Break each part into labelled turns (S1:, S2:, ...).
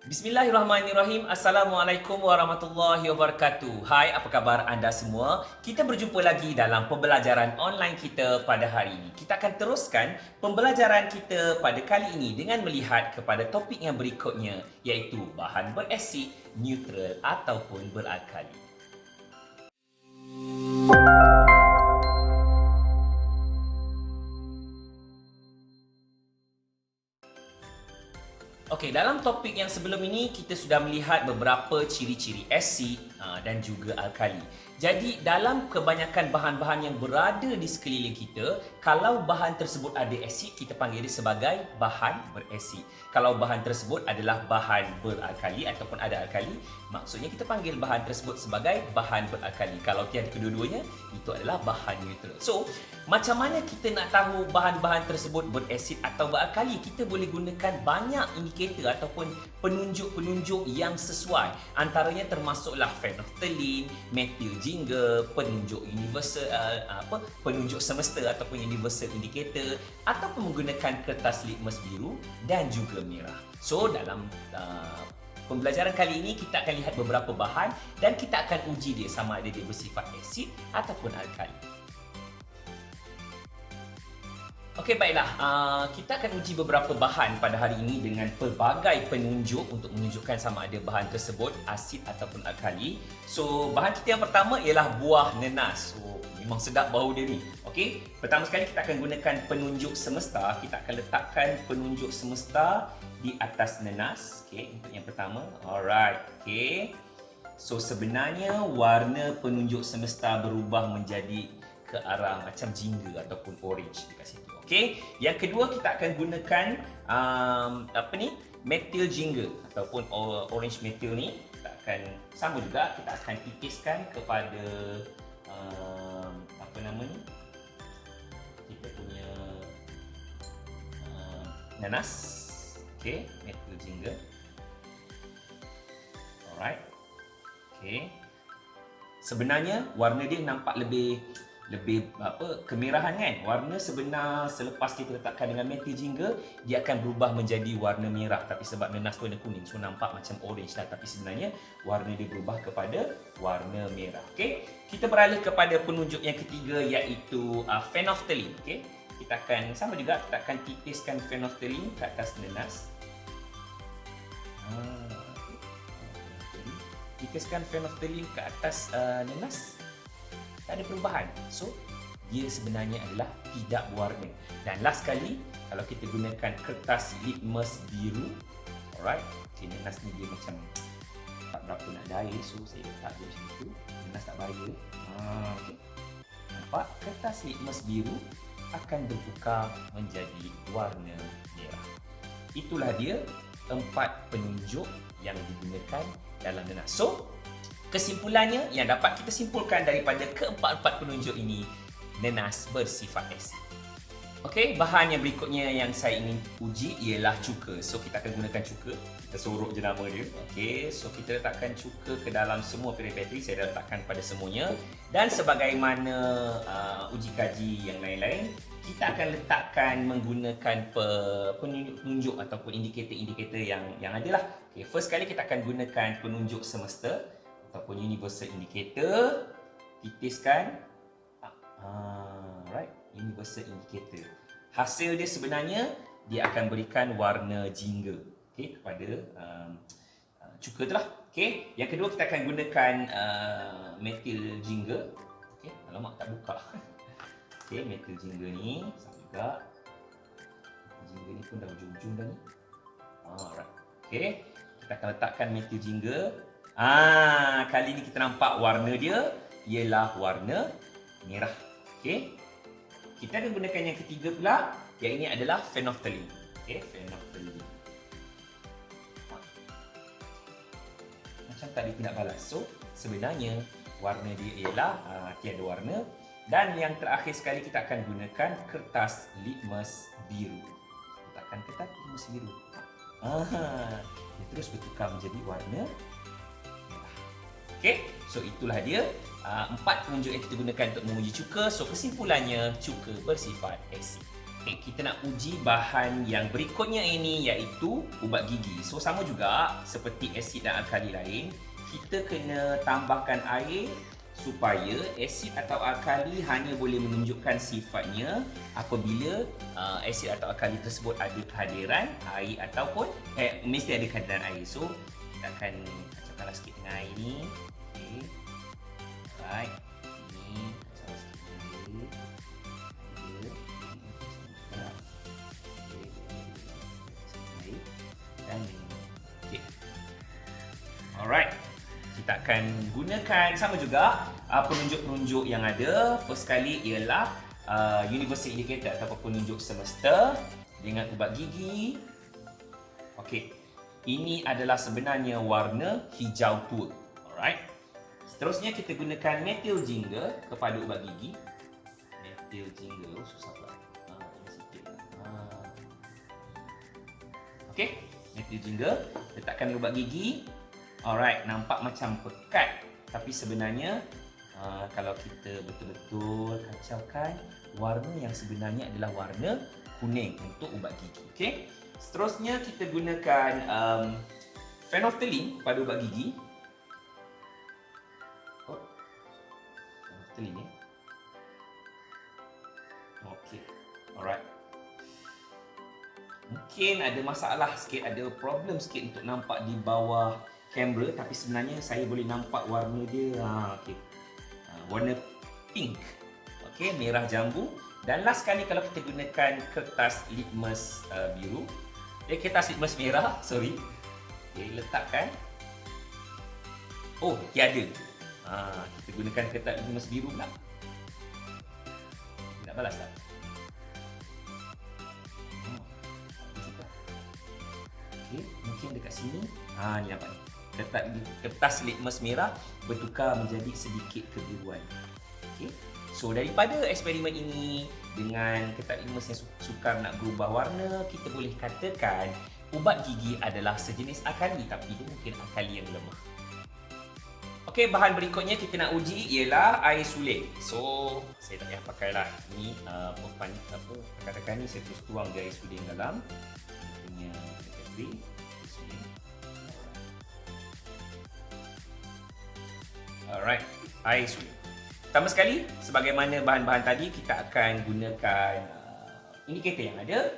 S1: Bismillahirrahmanirrahim. Assalamualaikum warahmatullahi wabarakatuh. Hai, apa khabar anda semua? Kita berjumpa lagi dalam pembelajaran online kita pada hari ini. Kita akan teruskan pembelajaran kita pada kali ini dengan melihat kepada topik yang berikutnya, iaitu bahan berasid, neutral ataupun beralkali. Okey, dalam topik yang sebelum ini kita sudah melihat beberapa ciri-ciri asid dan juga alkali. Jadi dalam kebanyakan bahan-bahan yang berada di sekeliling kita, kalau bahan tersebut ada asid, kita panggil dia sebagai bahan berasid. Kalau bahan tersebut adalah bahan beralkali ataupun ada alkali, maksudnya kita panggil bahan tersebut sebagai bahan beralkali. Kalau tiada kedua-duanya, itu adalah bahan neutral. So, macam mana kita nak tahu bahan-bahan tersebut berasid atau beralkali? Kita boleh gunakan banyak indikator ataupun penunjuk-penunjuk yang sesuai. Antaranya termasuklah phenolphthalein, methyl jingga, penunjuk universal penunjuk semesta ataupun universal indicator, ataupun menggunakan kertas litmus biru dan juga merah. So dalam pembelajaran kali ini kita akan lihat beberapa bahan dan kita akan uji dia sama ada dia bersifat asid ataupun alkali. Okey, baiklah. Kita akan uji beberapa bahan pada hari ini dengan pelbagai penunjuk untuk menunjukkan sama ada bahan tersebut asid ataupun alkali. So, bahan kita yang pertama ialah buah nenas. So, memang sedap bau dia ni. Okey, pertama sekali kita akan gunakan penunjuk semesta. Kita akan letakkan penunjuk semesta di atas nenas. Okey, untuk yang pertama. Alright, okey. So, sebenarnya warna penunjuk semesta berubah menjadi ke arah macam jingga ataupun orange dekat situ. Okey, yang kedua kita akan gunakan methyl jingga ataupun orange methyl ni. Kita akan sama juga, kita akan tipiskan kepada kita punya nanas. Okey, methyl jingga. Alright. Okey. Sebenarnya warna dia nampak lebih kemerahan kan. Warna sebenar selepas kita letakkan dengan methyl jingga, dia akan berubah menjadi warna merah, tapi sebab nenas tu warna kuning, so nampak macam orange lah, tapi sebenarnya warna dia berubah kepada warna merah. Okey, kita beralih kepada penunjuk yang ketiga, iaitu phenolphthalein. Okey, kita akan sama juga, kita akan tipiskan phenolphthalein ke atas nenas. Tipiskan phenolphthalein ke atas nenas. Tak ada perubahan. So, dia sebenarnya adalah tidak berwarna. Dan last sekali, kalau kita gunakan kertas litmus biru, alright, okay, nenas ni dia macam tak berapa nak daya, so saya letak dia macam tu. Nenas tak bahaya. Okay. Nampak? Kertas litmus biru akan bertukar menjadi warna merah. Itulah dia 4 penunjuk yang digunakan dalam nenas. So, kesimpulannya yang dapat kita simpulkan daripada keempat-empat penunjuk ini, nenas bersifat asid. Okey, bahan yang berikutnya yang saya ingin uji ialah cuka. So, kita akan gunakan cuka. Kita sorok je nama dia. Okey, so kita letakkan cuka ke dalam semua periphery. Saya dah letakkan pada semuanya. Dan sebagaimana uji kaji yang lain-lain, kita akan letakkan menggunakan penunjuk ataupun indikator-indikator yang ada lah. Okey, first kali kita akan gunakan penunjuk semesta ataupun universal indicator, tipiskan. Right, universal indicator. Hasil dia sebenarnya dia akan berikan warna jingga, okey, kepada cuka tu lah. Okey, yang kedua kita akan gunakan methyl jingga. Okey, alamak tak buka. Okey, methyl jingga ni sama juga. Jingga ni pun dah ujung-ujung dah ni. Alright. Okey, kita akan letakkan methyl jingga. Kali ni kita nampak warna dia ialah warna merah. Okey. Kita akan gunakan yang ketiga pula, yang ini adalah phenolphthalein. Okey, phenolphthalein. Macam tadi tidak balas. So, sebenarnya warna dia ialah tiada warna. Dan yang terakhir sekali kita akan gunakan kertas litmus biru. Letakkan kertas litmus biru. Dia terus bertukar menjadi warna. Okey, so itulah dia 4 penunjuk yang kita gunakan untuk menguji cuka. So kesimpulannya, cuka bersifat asid. Okay, kita nak uji bahan yang berikutnya ini iaitu ubat gigi. So sama juga seperti asid dan alkali lain, kita kena tambahkan air supaya asid atau alkali hanya boleh menunjukkan sifatnya apabila asid atau alkali tersebut ada kehadiran air ataupun mesti ada kehadiran air. So kita akan kacaukanlah sikit dengan air ni. Okay. Alright. Ini kacau sikit dengan air. Okay. Alright. Kita akan gunakan sama juga penunjuk-penunjuk yang ada. First kali ialah universal indicator ataupun penunjuk semesta dengan ubat gigi. Okey. Ini adalah sebenarnya warna hijau tua. Alright. Seterusnya kita gunakan methyl ginger kepada ubat gigi. Methyl ginger susah pula. Okey. Methyl ginger letakkan ubat gigi. Alright, nampak macam pekat, tapi sebenarnya kalau kita betul-betul kacaukan, warna yang sebenarnya adalah warna kuning untuk ubat gigi. Okey. Seterusnya kita gunakan phenolphthalein pada ubat gigi. Oh, phenolphthalein ni. Okey. Alright. Mungkin ada masalah sikit, ada problem sikit untuk nampak di bawah kamera, tapi sebenarnya saya boleh nampak warna dia. Okay. Warna pink. Okey, merah jambu. Dan last kali kalau kita gunakan kertas litmus biru, kertas litmus merah, sorry. Okay, letakkan. Oh, tiada. Kita gunakan kertas litmus biru pula. Nak balas tak? Okey, mungkin dekat sini. Ni nampak ni. Kertas litmus merah bertukar menjadi sedikit kebiruan. Okay. So daripada eksperimen ini dengan kertas litmus yang sukar nak berubah warna, kita boleh katakan ubat gigi adalah sejenis alkali, tapi dia mungkin alkali yang lemah. Okey, bahan berikutnya kita nak uji ialah air suling. So saya tak payah pakailah ni rekan-rekan ni saya terus tuang di air suling dalam punya kategori. Alright, air suling. Pertama sekali, sebagaimana bahan-bahan tadi, kita akan gunakan indikator yang ada.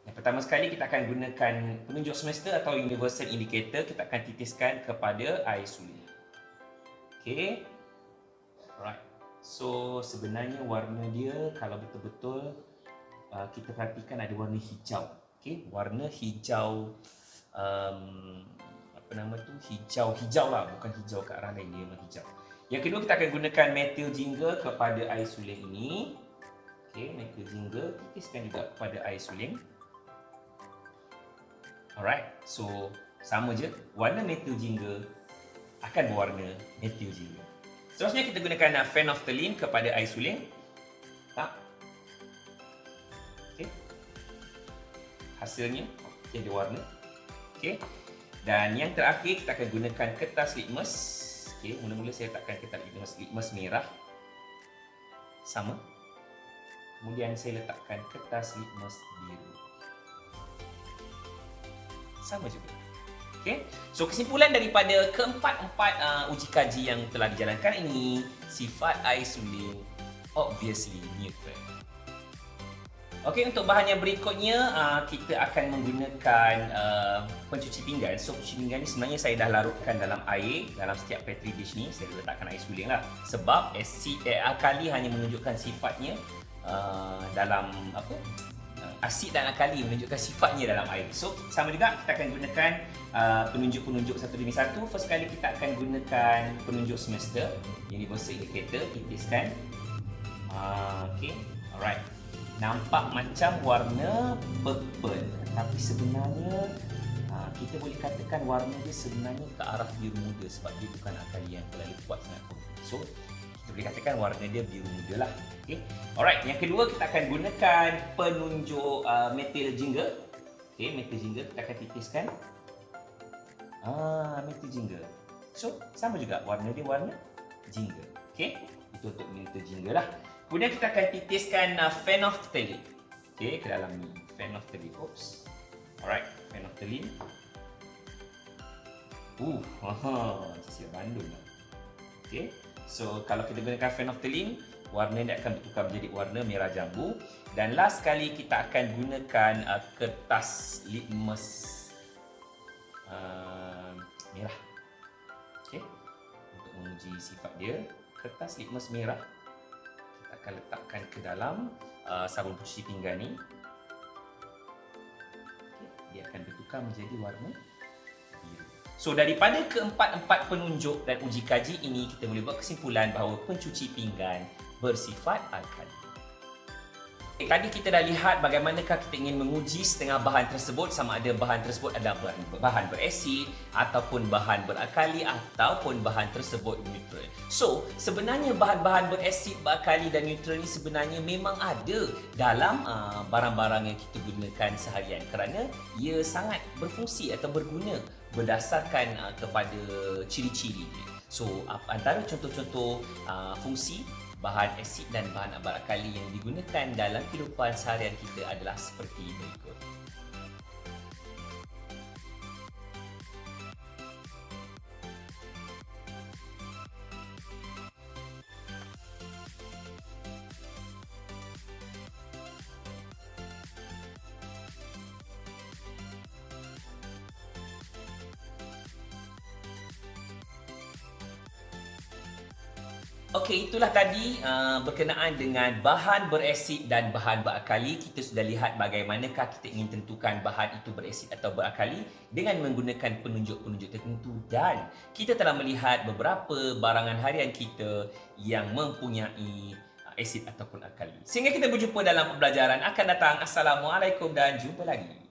S1: Yang pertama sekali, kita akan gunakan penunjuk semesta atau universal indicator. Kita akan titiskan kepada air suling. Okay. Alright. So, sebenarnya warna dia, kalau betul-betul kita perhatikan ada warna hijau. Okay. Warna hijau hijau lah, bukan hijau ke arah lain, dia memang hijau. Yang kedua, kita akan gunakan methyl ginger kepada air suling ini. Okey, methyl ginger titiskan juga kepada air suling. Alright, so sama je, warna methyl ginger akan berwarna methyl ginger. Seterusnya kita gunakan phenolphthalein kepada air suling. Okey. Hasilnya ada warna. Okey. Dan yang terakhir, kita akan gunakan kertas litmus. Okey, mula-mula saya letakkan kertas litmus merah. Sama. Kemudian saya letakkan kertas litmus biru. Sama juga. Okey. So kesimpulan daripada keempat-empat uji kaji yang telah dijalankan ini, sifat air suling obviously neutral. Okey, untuk bahan yang berikutnya kita akan menggunakan pencuci pinggan. So pencuci pinggan ni sebenarnya saya dah larutkan dalam air. Dalam setiap petri dish ni saya letakkan air suling lah. Sebab alkali hanya menunjukkan sifatnya dalam asid dan alkali menunjukkan sifatnya dalam air. So sama juga kita akan gunakan penunjuk-penunjuk satu demi satu. First kali kita akan gunakan penunjuk semesta, universal indicator, titiskan. Okey, alright. Nampak macam warna purple, tapi sebenarnya kita boleh katakan warna dia sebenarnya ke arah biru muda sebab dia bukan alkali yang terlalu kuat sangat pun. So kita boleh katakan warna dia biru muda lah. Okay. Alright, yang kedua kita akan gunakan penunjuk methyl ginger. Okay, methyl ginger kita akan titiskan. Methyl ginger. So sama juga warna dia warna ginger. Okay, itu untuk methyl ginger lah. Kemudian kita akan titiskan phenolphthalein. Okey, ke dalam ni phenolphthalein. Oops. Alright, phenolphthalein. Sisir bandul lah. Okey. So, kalau kita gunakan phenolphthalein, warna dia akan bertukar menjadi warna merah jambu. Dan last kali kita akan gunakan kertas litmus merah. Okey. Untuk menguji sifat dia, kertas litmus merah kita akan letakkan ke dalam sabun pencuci pinggan ni. Okay. Dia akan bertukar menjadi warna biru. So daripada keempat-empat penunjuk dan uji kaji ini, kita boleh buat kesimpulan bahawa pencuci pinggan bersifat alkali. Tadi kita dah lihat bagaimanakah kita ingin menguji setengah bahan tersebut, sama ada bahan tersebut adalah bahan berasid ataupun bahan berakali ataupun bahan tersebut neutral. So, sebenarnya bahan-bahan berasid, berakali dan neutral ni sebenarnya memang ada dalam barang-barang yang kita gunakan seharian kerana ia sangat berfungsi atau berguna berdasarkan kepada ciri-ciri dia. So, antara contoh-contoh fungsi bahan asid dan bahan berakali yang digunakan dalam kehidupan seharian kita adalah seperti berikut. Okey, itulah tadi berkenaan dengan bahan berasid dan bahan berakali. Kita sudah lihat bagaimanakah kita ingin tentukan bahan itu berasid atau berakali dengan menggunakan penunjuk-penunjuk tertentu, dan kita telah melihat beberapa barangan harian kita yang mempunyai asid ataupun alkali. Sehingga kita berjumpa dalam pembelajaran akan datang. Assalamualaikum dan jumpa lagi.